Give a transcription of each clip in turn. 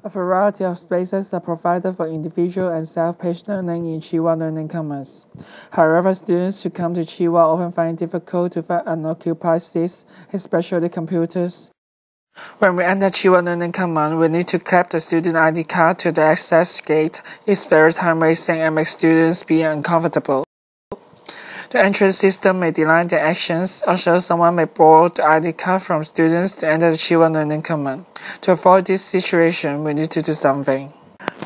A variety of spaces are provided for individual and self-paced learning in Chiwa Learning Commons. However, students who come to Chiwa often find it difficult to find unoccupied seats, especially computers. When we enter Chiwa Learning Commons, we need to grab the student ID card to the access gate. It's very time-wasting and makes students be uncomfortable. The entrance system may delay their actions. Also, someone may borrow the ID card from students to enter the Chiwa Learning Commons. To avoid this situation, we need to do something.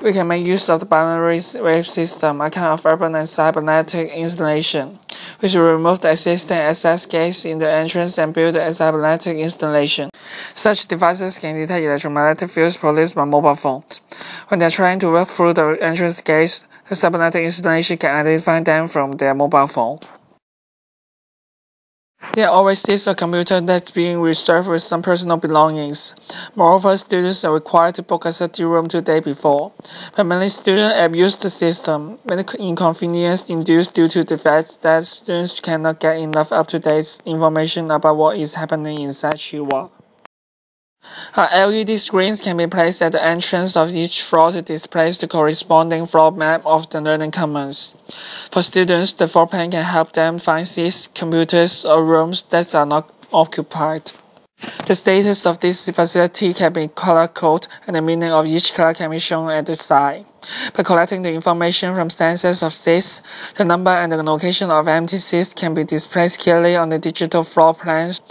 We can make use of the binary wave system, a kind of urban and cybernetic installation. We should remove the existing access gates in the entrance and build a cybernetic installation. Such devices can detect electromagnetic fields produced by mobile phones. When they are trying to walk through the entrance gates, the cybernetic installation can identify them from their mobile phone. There always is a computer that's being reserved with some personal belongings. Moreover, students are required to book a study room 2 days before. But many students abuse the system. Many inconvenience induced due to the fact that students cannot get enough up-to-date information about what is happening inside Chiwa. LED screens can be placed at the entrance of each floor to display the corresponding floor map of the learning commons. For students, the floor plan can help them find seats, computers, or rooms that are not occupied. The status of this facility can be color-coded, and the meaning of each color can be shown at the side. By collecting the information from sensors of seats, the number and the location of empty seats can be displayed clearly on the digital floor plans.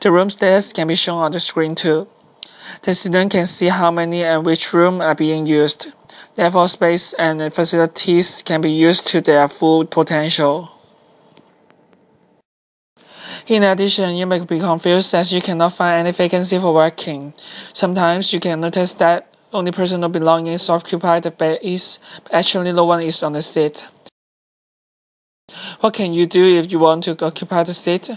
The room status can be shown on the screen too. The student can see how many and which rooms are being used. Therefore, space and facilities can be used to their full potential. In addition, you may be confused as you cannot find any vacancy for working. Sometimes you can notice that only personal belongings occupy the base, but actually no one is on the seat. What can you do if you want to occupy the seat?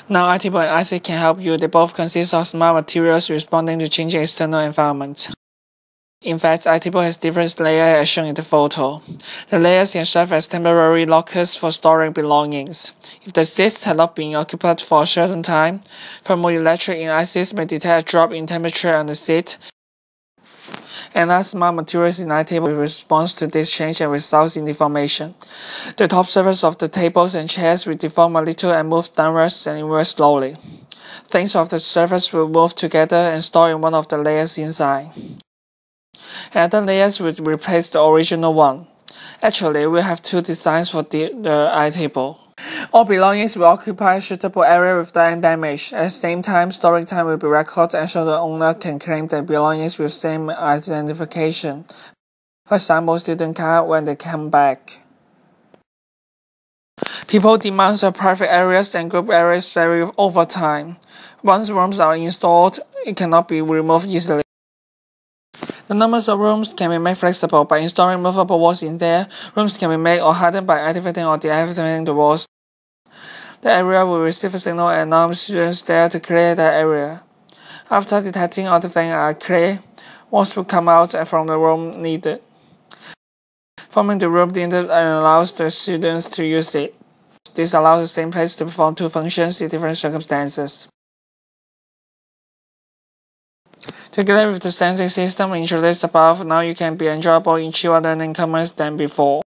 Now, ITable and IC can help you. They both consist of smart materials responding to changing external environment. In fact, ITable has different layers as shown in the photo. The layers can serve as temporary lockers for storing belongings. If the seats have not been occupied for a certain time, thermoelectric in ICs may detect a drop in temperature on the seat. And other smart materials in ITable respond to this change and results in deformation. The top surface of the tables and chairs will deform a little and move downwards and inwards slowly. Things of the surface will move together and store in one of the layers inside. And other layers will replace the original one. Actually, we have two designs for the ITable. All belongings will occupy a suitable area without damage. At the same time, storing time will be recorded and so the owner can claim their belongings with same identification. For example, student card when they come back. People demands of private areas and group areas vary over time. Once rooms are installed, it cannot be removed easily. The numbers of rooms can be made flexible by installing movable walls in there. Rooms can be made or hardened by activating or deactivating the walls. The area will receive a signal and allow students there to clear that area. After detecting all the things are clear, walls will come out from the room needed. Forming the room needed allows the students to use it. This allows the same place to perform two functions in different circumstances. Together with the sensing system introduced above, now you can be enjoyable in Chiwa Learning Commons than before.